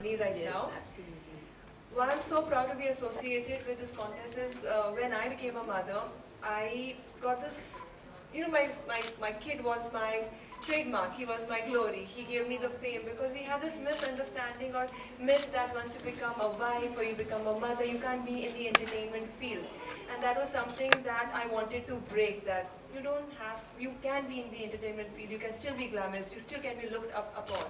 Me right Yes, now. absolutely. Why I'm so proud to be associated with this contest is when I became a mother, I got this, my kid was my trademark, he was my glory, he gave me the fame because we have this misunderstanding or myth that once you become a wife or you become a mother, you can't be in the entertainment field. And that was something that I wanted to break, that you can be in the entertainment field, you can still be glamorous, you still can be looked up upon.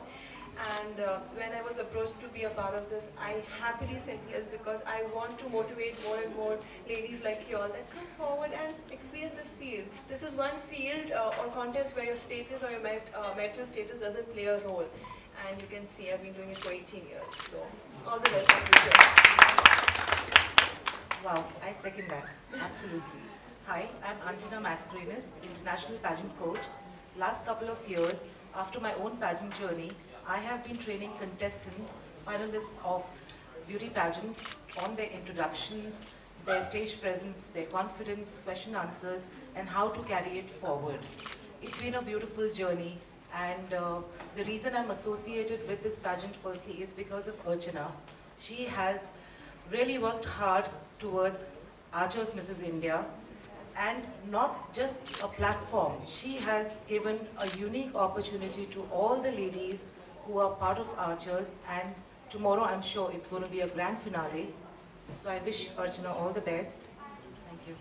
And when I was approached to be a part of this, I happily said yes because I want to motivate more and more ladies like you all that come forward and experience this field. This is one field or contest where your status or your marital status doesn't play a role. And you can see I've been doing it for 18 years. So all the best for future. Wow, I second that. Absolutely. Hi, I'm Anjana Mascarenas, International Pageant Coach. Last couple of years, after my own pageant journey, I have been training contestants, finalists of beauty pageants on their introductions, their stage presence, their confidence, question answers, and how to carry it forward. It's been a beautiful journey, and the reason I'm associated with this pageant firstly is because of Archana. She has really worked hard towards Archer's Mrs. India, and not just a platform. She has given a unique opportunity to all the ladies who are part of Archers, and tomorrow I'm sure it's going to be a grand finale. So I wish Archana all the best. Thank you.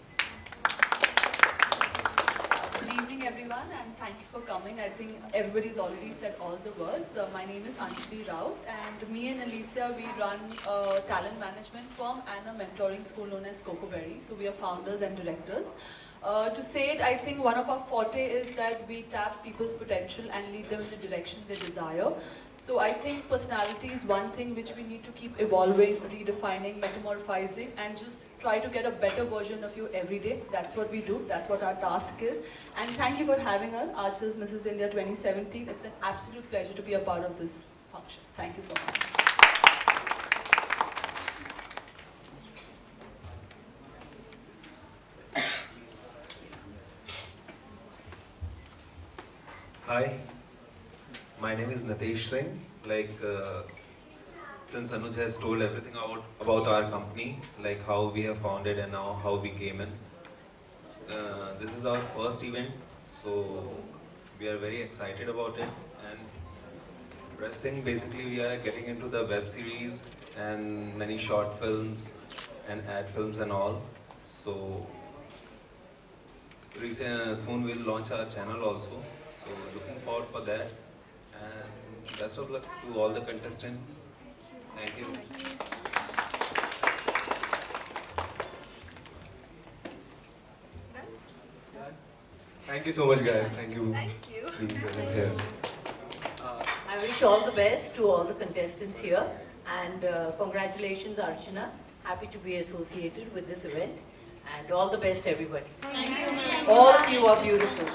Good evening everyone, and thank you for coming. I think everybody's already said all the words. My name is Anjali Rao, and me and Alicia, we run a talent management firm and a mentoring school known as Cocoberry. So we are founders and directors. To say it, I think one of our forte is that we tap people's potential and lead them in the direction they desire. So I think personality is one thing which we need to keep evolving, redefining, metamorphizing, and just try to get a better version of you every day. That's what we do. That's what our task is. And thank you for having us, Archers Mrs. India 2017. It's an absolute pleasure to be a part of this function. Thank you so much. Hi, my name is Natesh Singh. Since Anuj has told everything about our company, like how we have founded and now how we came in. This is our first event, so we are very excited about it. And rest thing, basically we are getting into the web series and many short films and ad films and all. So soon we'll launch our channel also. So looking forward for that, and best of luck to all the contestants. Thank you. Thank you so much, guys. Thank you Thank being present here. I wish all the best to all the contestants here, and congratulations Archana. Happy to be associated with this event, and all the best everybody. All of you are beautiful.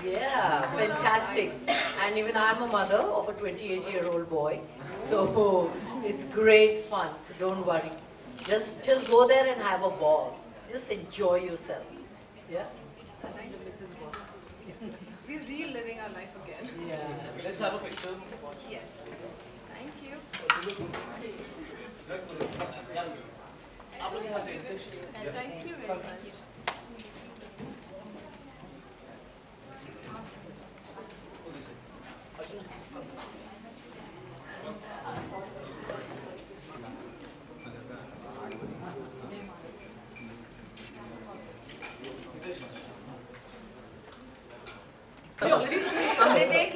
Yeah, fantastic. And even I'm a mother of a 28-year-old boy, so it's great fun. So don't worry. Just go there and have a ball. Just enjoy yourself. Yeah. Thank you, Mrs. Bond. We're reliving our life again. Yeah. Let's have a picture. Yes. Thank you. Thank you very much.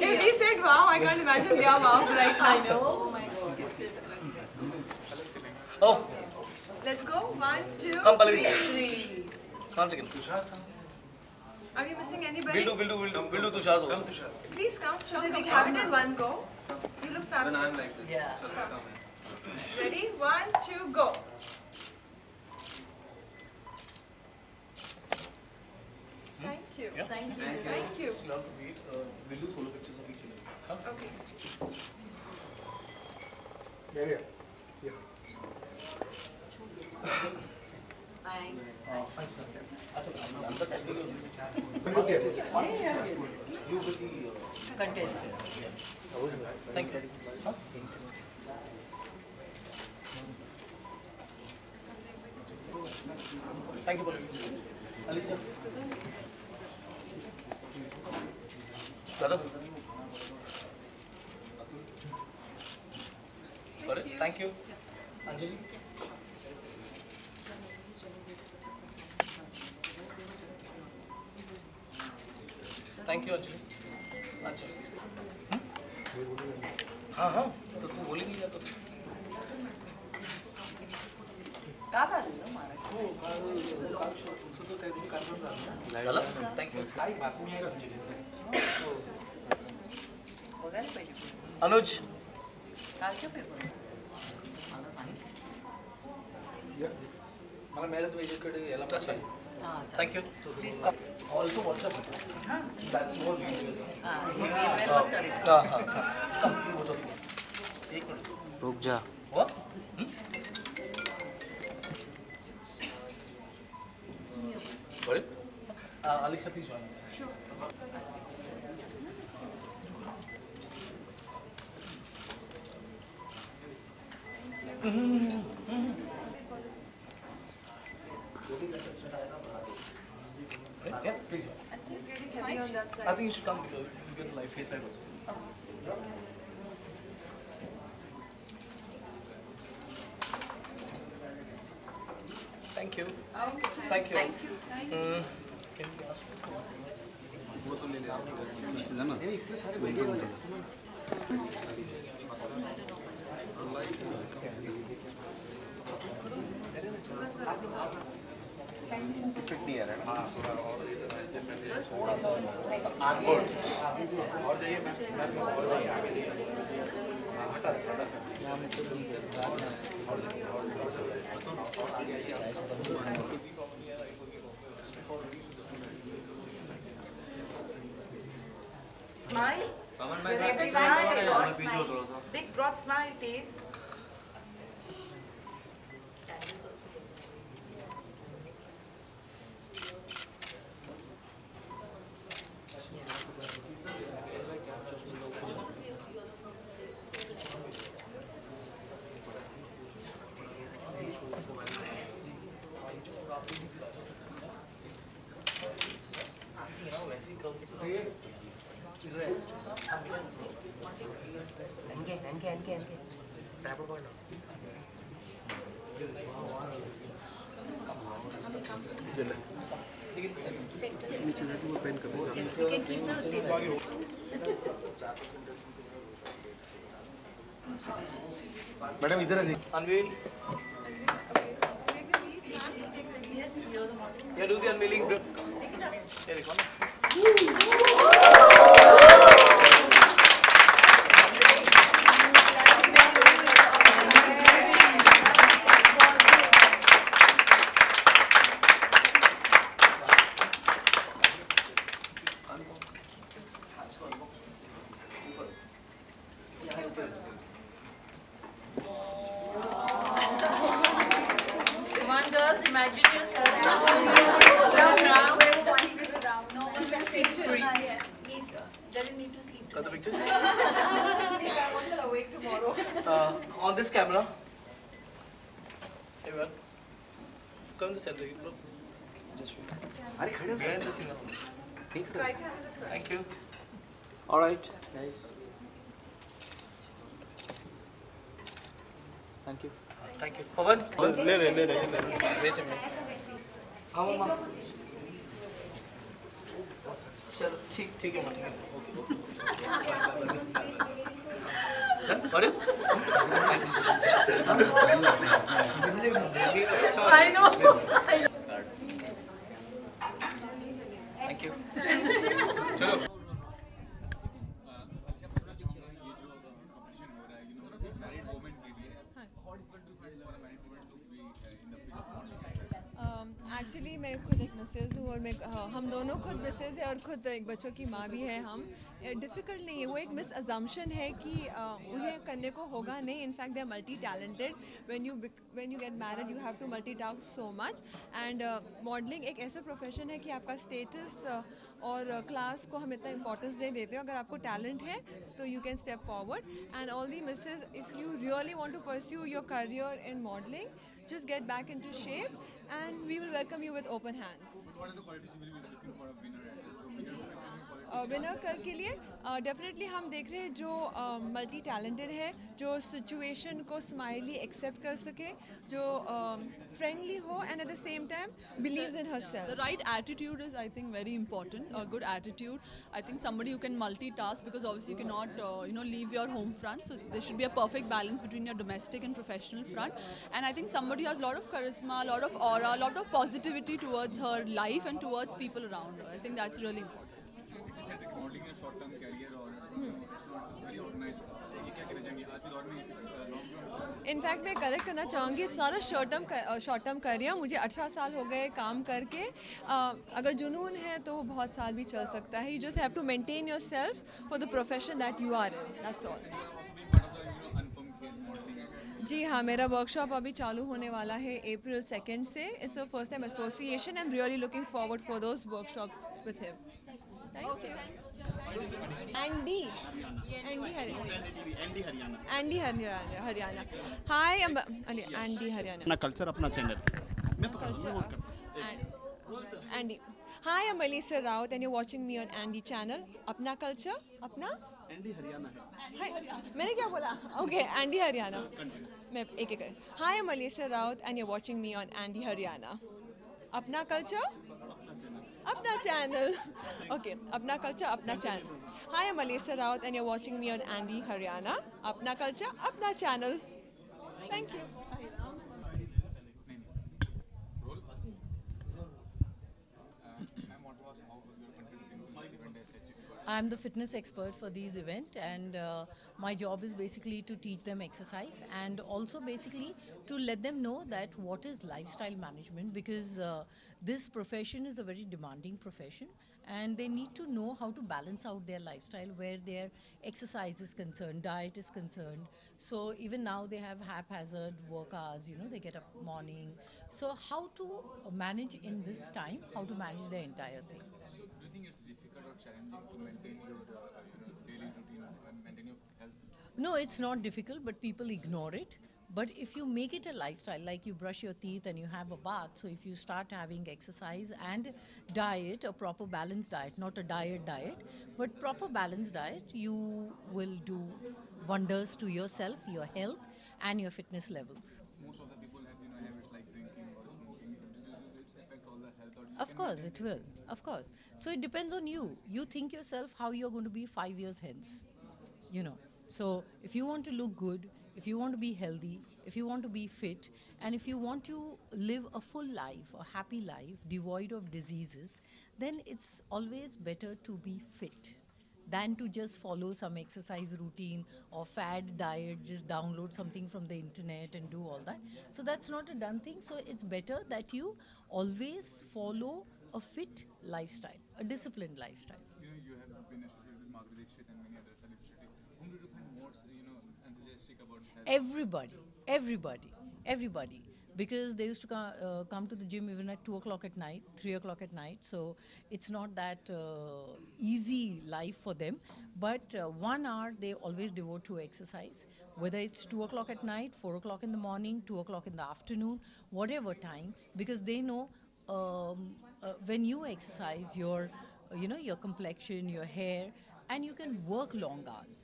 If he said wow, I can't imagine their wows right now. I know. Oh my God. Oh, Let's go. 1, 2, Come, Pallavi. 3. 1 second. Are we missing anybody? We'll do Tushar's also. Please come so that we have it in one go. You look When fabulous. I'm like this, Yeah. shall I come in? Ready? 1, 2, go. Thank you. Yeah. Thank you. Thank you. It's love to meet. We'll do solo pictures of each other. Okay. Yeah. Thanks. You will be Contestants. Thank you. Thank you, Pallavi. Alicia. Brother. Got it? Thank you. Anjali. Thank you, Anjali. अच्छा हाँ हाँ तो तू बोलेंगी या तो गलत thank you अनुज मला मॅरेज वेजेकडे यायला that's fine thank you also WhatsApp that's more एक मिनट रुक जा what got it Alicia please join yeah please join I think you should come you get a live face live also thank you thank you can you ask Smile. Big smile. Big broad smile, please. Madam इधर आ जाइए unveil yeah do the unveiling bro here you go Come on, girls, imagine yourself now. No one can sleep three. Doesn't need to sleep. got the pictures I want to awake tomorrow. on this camera everyone come to the center bro just अरे खड़े हो behind the scene thank you all right nice thank you thank you Pawan ले wait a minute हाँ मामा चलो ठीक है ठीक है got it thanks I know. thank you चलो एक्चुअली मैं खुद एक मिसेज हूँ और मैं हम दोनों खुद मिसेज है और खुद एक बच्चों की माँ भी है हम डिफ़िकल्ट नहीं है, वो एक मिस अजम्पशन है कि उन्हें करने को होगा नहीं. In fact they are multi talented. When you get married you have to multitask so much. And modelling एक ऐसा प्रोफेशन है कि आपका स्टेटस और क्लास को हम इतना इंपॉर्टेंस नहीं देते हो. अगर आपको टैलेंट है तो you can step forward. And all the Mrs, if you really want to pursue your career in modelling, just get back into shape and we will welcome you with open hands. What are the qualities you will be looking for a winner as well? So winner winner कर के लिए definitely हम देख रहे हैं जो multi talented है, जो सिचुएशन को स्माइली एक्सेप्ट कर सके, जो फ्रेंडली हो and at the same time believes in herself. The right attitude is, I think, very important. A good attitude. I think somebody who can multitask, because obviously you cannot, leave your home front. So there should be a perfect balance between your domestic and professional front. And I think somebody who has a lot of charisma, a lot of aura, a lot of positivity towards her life and towards people around her. I think that's really important. it is said that modeling is a short-term career or it's not very organized. So ये क्या कहना चाहेंगे आज के दौर में long-term? In fact मैं correct करना चाहूँगी, it's not a short term career. मुझे 18 साल हो गए काम करके. अगर जुनून है तो वो बहुत साल भी चल सकता है. You just have to maintain your self for the profession that you are in. That's all. जी हाँ, मेरा वर्कशॉप अभी चालू होने वाला है April 2 से. It's a first time association. I am really looking forward for those workshop with him. Andy Haryana. Hi Andy Haryana. अपना कल्चर, अपना channel. Andy. Hi, I'm Alicia Raut and you're watching me on Andy channel. अपना culture, अपना Andy Haryana है. Hi, मैंने क्या बोला? Okay, Andy Haryana. मैं एक एक. Hi, I'm Alicia Raut and you're watching me on Andy Haryana. अपना culture, अपना channel. Okay, अपना culture, अपना channel. Hi, I'm Alicia Raut and you're watching me on Andy Haryana. अपना culture, अपना channel. Thank you. I'm the fitness expert for these event, and my job is basically to teach them exercise and also basically to let them know that what is lifestyle management, because this profession is a very demanding profession and they need to know how to balance out their lifestyle where their exercise is concerned, diet is concerned. So even now they have haphazard work hours, they get up morning. So how to manage in this time, how to manage their entire thing. So do you think it's difficult or challenging to maintain your daily routine and maintain your health? No, it's not difficult, but people ignore it. But if you make it a lifestyle, like you brush your teeth and you have a bath, so if you start having exercise and diet, a proper balanced diet, not a diet, but proper balanced diet, you will do wonders to yourself, your health and your fitness levels. Most of the people have habits like drinking or smoking. Does it affect all the health? Of course it will, of course. So it depends on you. You think yourself how you're going to be 5 years hence, So if you want to look good, if you want to be healthy, if you want to be fit, and if you want to live a full life, a happy life, devoid of diseases, then it's always better to be fit than to just follow some exercise routine or fad diet, just download something from the internet and do all that. So that's not a done thing. So it's better that you always follow a fit lifestyle, a disciplined lifestyle. You have been associated with Madhuri Dixit and many other celebrities. Whom do you find most, enthusiastic about health? Everybody. Because they used to come to the gym even at 2 o'clock at night, 3 o'clock at night. So it's not that easy life for them. But 1 hour they always devote to exercise. Whether it's 2 o'clock at night, 4 o'clock in the morning, 2 o'clock in the afternoon, whatever time. Because they know when you exercise, your complexion, your hair, and you can work long hours.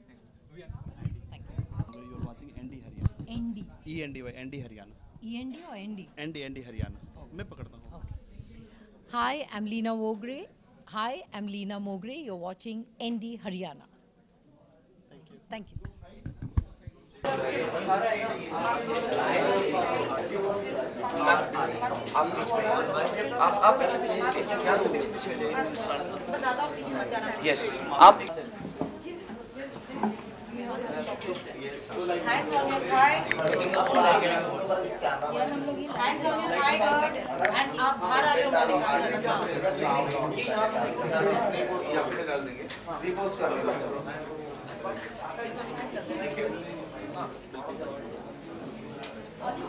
Thank you. You're watching Andy Haryana. Andy. ENDY, Andy Haryana. END or ND? Andy Haryana. मैं पकड़ता हूँ. Okay. Hi, I'm Leena Mogre. You're watching ND Haryana. Thank you. आप पीछे यहाँ से पीछे yes आप Hands on your thigh. Hands on your thigh, good. And आप बाहर आ रहे हो वाले काम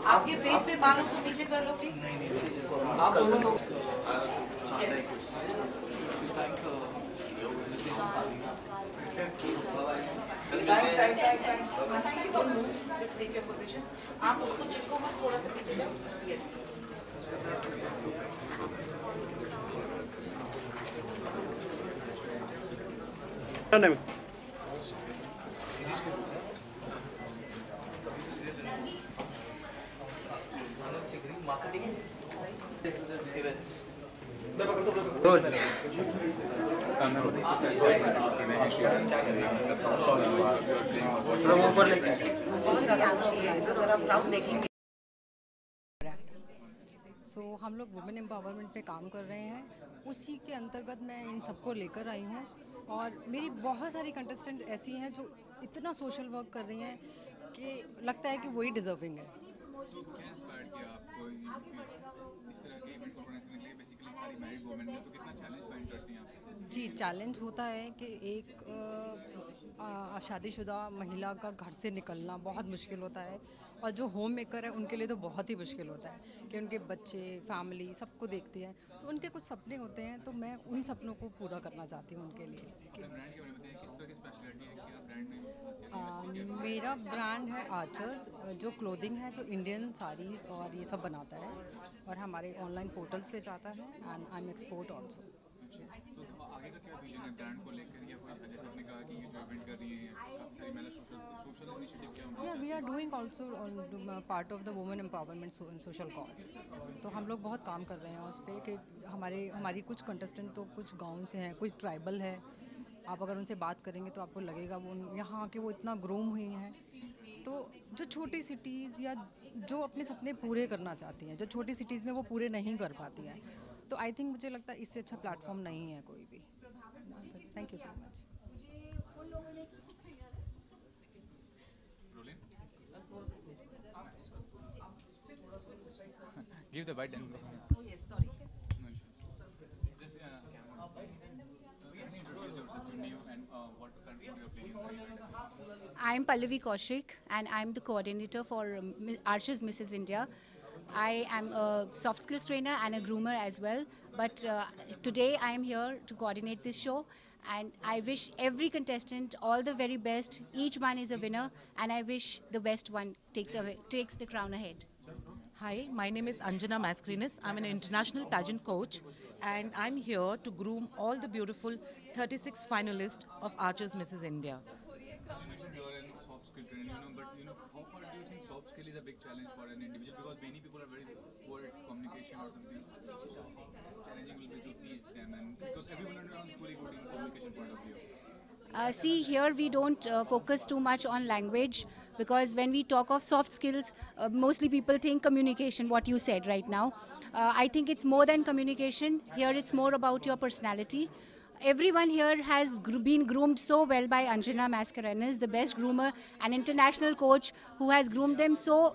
आपके फेस पे बालों को नीचे कर लो प्लीज। आप दोनों लोग Thanks. Don't move. Just take your position. आप उसको चिपको मत, थोड़ा सा पीछे जाओ. Yes. हम लोग वुमेन एम्पावरमेंट पे काम कर रहे हैं, उसी के अंतर्गत मैं इन सबको लेकर आई हूँ और मेरी बहुत सारी कंटेस्टेंट ऐसी हैं जो इतना सोशल वर्क कर रही हैं कि लगता है कि वही डिजर्विंग है। तो क्या इंस्पायर किया आपको इस तरह के इवेंट को ऑर्गेनाइज करने के लिए? बेसिकली सारी मैरिड वुमेन हैं, तो कितना चैलेंज फाइंड करती हैं आप? जी, चैलेंज होता है कि एक शादीशुदा महिला का घर से निकलना बहुत मुश्किल होता है और जो होम मेकर है उनके लिए तो बहुत ही मुश्किल होता है कि उनके बच्चे, फैमिली सबको देखती हैं, तो उनके कुछ सपने होते हैं, तो मैं उन सपनों को पूरा करना चाहती हूँ उनके लिए। मेरा ब्रांड है आर्चर्स, जो क्लोथिंग है, जो इंडियन साड़ीज़ और ये सब बनाता है और हमारे ऑनलाइन पोर्टल्स पे जाता है and I M export also. तो आगे का क्या विजन है ब्रांड को लेकर, या कोई जैसे आपने कहा कि ये जो इवेंट कर रही है काफी सारी महिला सोशल इनिशिएटिव क्या होंगे? We are doing also part of the women empowerment social cause. तो हम लोग बहुत काम कर रहे हैं उस पर कि हमारी कुछ कंटेस्टेंट तो कुछ गाँव से हैं, कुछ ट्राइबल है। आप अगर उनसे बात करेंगे तो आपको लगेगा वो यहाँ के वो इतना ग्रूम हुई हैं, तो जो छोटी सिटीज़ या जो अपने सपने पूरे करना चाहती हैं, जो छोटी सिटीज़ में वो पूरे नहीं कर पाती हैं, तो आई थिंक मुझे लगता है इससे अच्छा प्लेटफॉर्म नहीं है कोई भी। Thank you so much. Give the bite and Oh yes, sorry. no issues. Just introduce yourself to me and what kind of role you're playing in the event. I'm Pallavi Kaushik and I'm the coordinator for Archers Mrs. India. I am a soft skills trainer and a groomer as well, but today I am here to coordinate this show, and I wish every contestant all the very best. Each one is a winner, and I wish the best one takes the crown ahead. Hi, my name is Anjana Mascarenhas. I'm an international pageant coach and I'm here to groom all the beautiful 36 finalists of Archers Mrs. India. You mentioned you are a soft skill trainer, but how far do you think soft skill is a big challenge for an individual? Because many people are very poor at communication or something. So how challenging will be to teach them, and because everyone is not fully good in communication point of view. See, here we don't focus too much on language, because when we talk of soft skills, mostly people think communication, what you said right now. I think it's more than communication. Here it's more about your personality. Everyone here has been groomed so well by Anjana Mascarenhas, the best groomer, an international coach who has groomed them so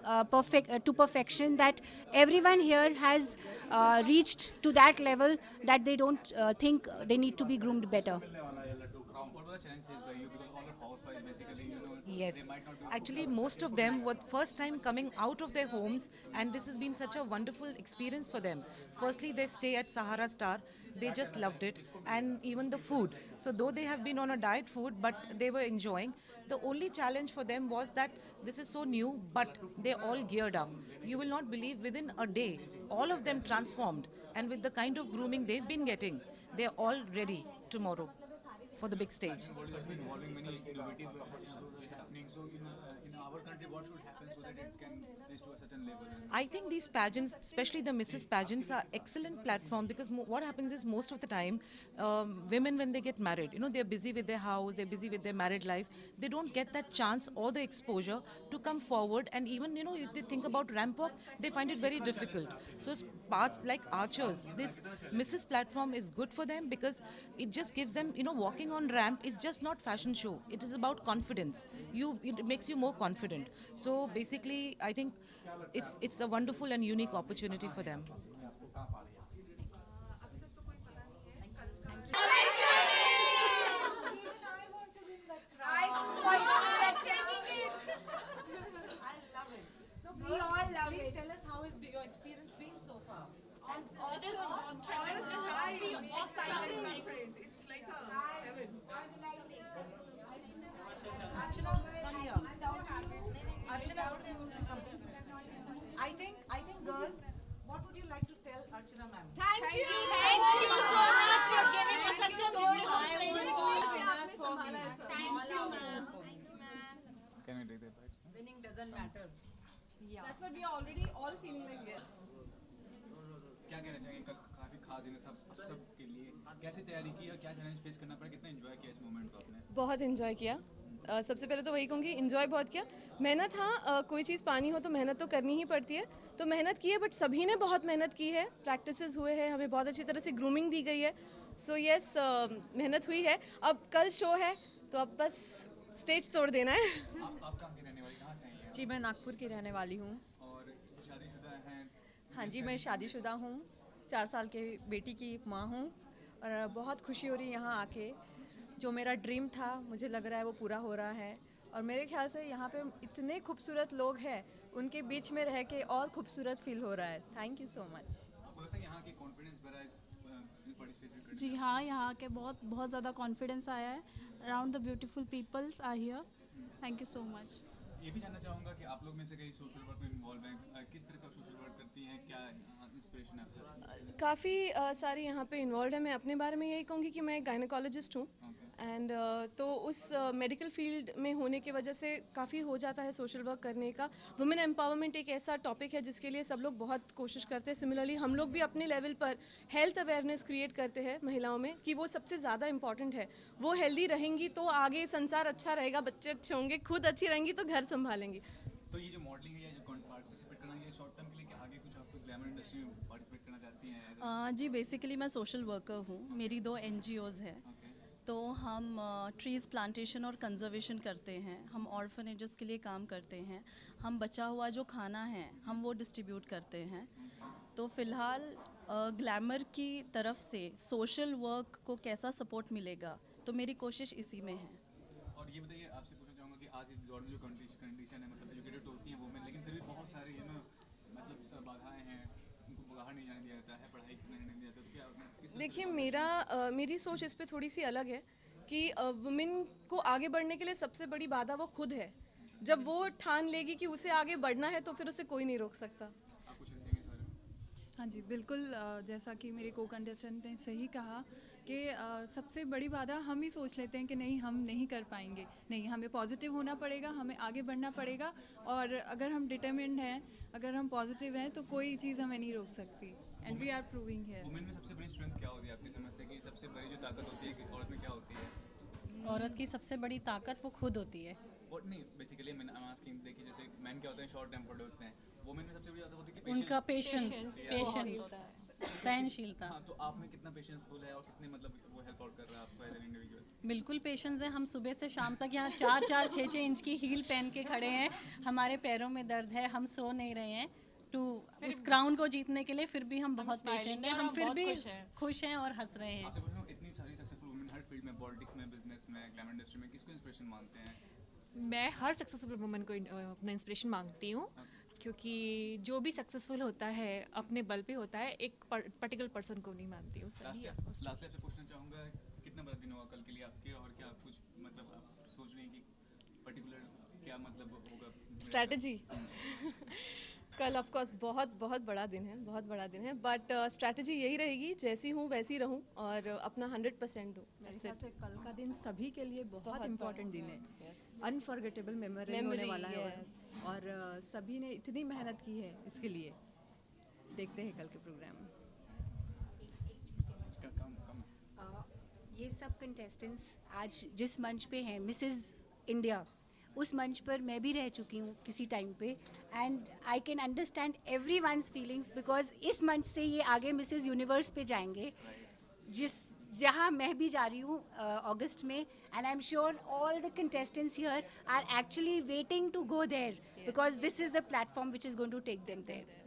to perfection that everyone here has reached to that level that they don't think they need to be groomed better. Yes, actually most of them were first time coming out of their homes, and this has been such a wonderful experience for them. Firstly, they stay at Sahara Star, they just loved it, and even the food. So though they have been on a diet food, but they were enjoying. The only challenge for them was that this is so new, but they all geared up. You will not believe, within a day, all of them transformed, and with the kind of grooming they've been getting, they're all ready tomorrow for the big stage. Involving many innovative happening. So in our country, what should happen so that that it can reach to a certain level? I think these pageants, especially the Mrs. pageants, are excellent platform because what happens is most of the time, women when they get married, they're busy with their house, they're busy with their married life, they don't get that chance or the exposure to come forward, and even if they think about ramp walk, they find it very difficult. So it's like archers, this Mrs. platform is good for them because it just gives them, walking on ramp is just not fashion show. It is about confidence. It makes you more confident. So basically, I think it's a wonderful and unique opportunity for them. We all love it. Tell us how has your experience been so far? It is awesome. It's like a heaven. Archana, come here. Archana, come. I think girls, what would you like to tell Archana ma'am? Thank you so much for giving us such a beautiful training. Thank you, ma'am. Can I take that back? Winning doesn't matter. That's what we are already all feeling like. Yes. क्या कहना चाहेंगे कल काफी खास दिन है सब के लिए कैसे तैयारी की और क्या चैलेंज फेस करना पड़ा कितना एंजॉय किया इस मोमेंट को आपने बहुत एंजॉय किया सबसे पहले तो वही कहूँगी एंजॉय बहुत किया मेहनत हाँ कोई चीज़ पानी हो तो मेहनत तो करनी ही पड़ती है तो मेहनत की है बट सभी ने बहुत मेहनत की है प्रैक्टिसेस हुए हैं हमें बहुत अच्छी तरह से ग्रूमिंग दी गई है सो यस मेहनत हुई है अब कल शो है तो अब बस स्टेज तोड़ देना है आप कहाँ की रहने वाली कहाँ से आई हैं जी मैं नागपुर की रहने वाली हूँ और शादीशुदा हैं हाँ जी मैं शादीशुदा हूँ 4 साल के बेटी की माँ हूँ और बहुत खुशी हो रही है यहाँ आके जो मेरा ड्रीम था मुझे लग रहा है वो पूरा हो रहा है और मेरे ख्याल से यहाँ पे इतने खूबसूरत लोग हैं उनके बीच में रह के और खूबसूरत फील हो रहा है थैंक यू सो मच आपको लगता है यहाँ के कॉन्फिडेंस बढ़ा इस पार्टिसिपेट करने जी हाँ यहाँ के बहुत ज़्यादा कॉन्फिडेंस आया है around the beautiful peoples are here thank you so much ये भी जानना चाहूँगा कि आप लोग में से कई सोशल वर्क में इन्वॉल्व हैं किस तरह का सोशल वर्क करती हैं क्या इंस्पिरेशन है आपका काफ़ी सारी यहाँ पे इन्वॉल्व है मैं अपने बारे में यही कहूँगी कि मैं एक गायनेकोलॉजिस्ट हूँ एंड तो उस मेडिकल फील्ड में होने की वजह से काफ़ी हो जाता है सोशल वर्क करने का वुमेन एम्पावरमेंट एक ऐसा टॉपिक है जिसके लिए सब लोग बहुत कोशिश करते हैं सिमिलरली हम लोग भी अपने लेवल पर हेल्थ अवेयरनेस क्रिएट करते हैं महिलाओं में कि वो सबसे ज़्यादा इंपॉर्टेंट है वो हेल्दी रहेंगी तो आगे संसार अच्छा रहेगा बच्चे अच्छे होंगे खुद अच्छी रहेंगी तो घर संभालेंगी तो ये जो मॉडलिंग है जो पार्टिसिपेट करना ये शॉर्ट टर्म के लिए आगे कुछ आप ग्लैमर इंडस्ट्री में पार्टिसिपेट करना चाहती हैं जी बेसिकली मैं सोशल वर्कर हूँ मेरी 2 NGOs हैं तो हम ट्रीज़ प्लांटेशन और कंजर्वेशन करते हैं हम ऑर्फनेजेस के लिए काम करते हैं हम बचा हुआ जो खाना है हम वो डिस्ट्रीब्यूट करते हैं तो फ़िलहाल ग्लैमर की तरफ से सोशल वर्क को कैसा सपोर्ट मिलेगा तो मेरी कोशिश इसी में है और ये बताइए आपसे पूछना चाहूँगा कि आज इस दौर में जो कंडीशन है मतलब एजुकेटेड होती हैं वुमेन लेकिन फिर भी बहुत सारे मतलब बाधाएं हैं उनको बाहर नहीं जाने दिया जाता है पढ़ाई करने नहीं दिया जाता तो क्या देखिए मेरी सोच इस पे थोड़ी सी अलग है कि वुमेन को आगे बढ़ने के लिए सबसे बड़ी बाधा वो खुद है जब वो ठान लेगी कि उसे आगे बढ़ना है तो फिर उसे कोई नहीं रोक सकता हाँ जी बिल्कुल जैसा कि मेरे को कंटेस्टेंट ने सही कहा कि सबसे बड़ी बाधा हम ही सोच लेते हैं कि नहीं हम नहीं कर पाएंगे नहीं हमें पॉजिटिव होना पड़ेगा हमें आगे बढ़ना पड़ेगा और अगर हम डिटरमिन्ड हैं अगर हम पॉजिटिव हैं तो कोई चीज़ हमें नहीं रोक सकती and we are proving here women में सबसे बड़ी स्ट्रेंथ क्या होती है आपकी समझ से कि सबसे बड़ी जो ताकत होती है कि औरत में क्या होती है औरत की सबसे बड़ी ताकत वो खुद होती है और नहीं बेसिकली मैं आस्किंग देखिए जैसे मैन क्या होते हैं शॉर्ट टेम्पर्ड होते हैं वुमेन में सबसे बड़ी बात होती है कि उनका पेशेंस सहनशीलता हाँ तो आप में कितना पेशेंसफुल है और कितने मतलब वो हेल्प आउट कर रहा है आपको एज एन इंडिविजुअल बिल्कुल पेशेंस है हम सुबह से शाम तक यहाँ 4-4 6-6 इंच की हील पहन के खड़े हैं हमारे पैरों में दर्द है हम सो नहीं रहे हैं उस क्राउन को जीतने के लिए फिर भी हम बहुत पेशेंट हैं हम फिर भी खुश हैं और हंस रहे हैं इतनी सारी सक्सेसफुल वुमेन हर फील्ड में पॉलिटिक्स में बिजनेस में ग्लैमर इंडस्ट्री में किसको इंस्पिरेशन मानते हैं मैं हर सक्सेसफुल वुमेन को अपना इंस्पिरेशन मांगती हूँ क्योंकि जो भी सक्सेसफुल होता है अपने बल पे होता है एक पर्टिकुलर पर्सन को नहीं मानती हूँ लास्टली आपसे पूछना चाहूँगा कितना बड़ा दिन होगा कल के लिए आपके और क्या कुछ मतलब आप सोच रहे हैं कि पर्टिकुलर क्या मतलब होगा स्ट्रैटेजी कल ऑफ कोर्स बहुत बड़ा दिन है बहुत बड़ा दिन है बट स्ट्रैटेजी यही रहेगी जैसी हूँ वैसी रहूँ और अपना 100% दूँ मेरे ख्याल से कल का दिन सभी के लिए बहुत इम्पोर्टेंट दिन है अनफॉरगेटेबल मेमोरी होने वाला है और सभी ने इतनी मेहनत की है इसके लिए। देखते हैं कल के प्रोग्राम में। ये सब कंटेस्टेंट्स आज जिस मंच पे हैं, मिसेस इंडिया, उस मंच पर मैं भी रह चुकी हूँ किसी टाइम पे, and I can understand every once feelings, because इस मंच से ये आगे मिसेस यूनिवर्स पे जाएंगे, जहाँ मैं भी जा रही हूँ अगस्त में, and I am sure all the contestants here are actually waiting to go there, because this is the platform which is going to take them there.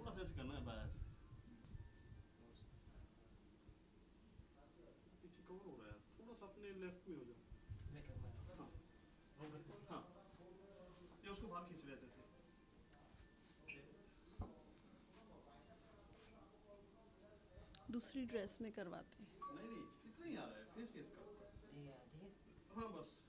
थोड़ा सा ऐसे करना है बस। पीछे कवर हो रहा है, थोड़ा सा अपने लेफ्ट में हो जाओ। हाँ, ये उसको बाहर खींच रहे हैं ऐसे। दूसरी ड्रेस में करवाते हैं। नहीं, इतना ही आ रहा है फेस का। हाँ बस।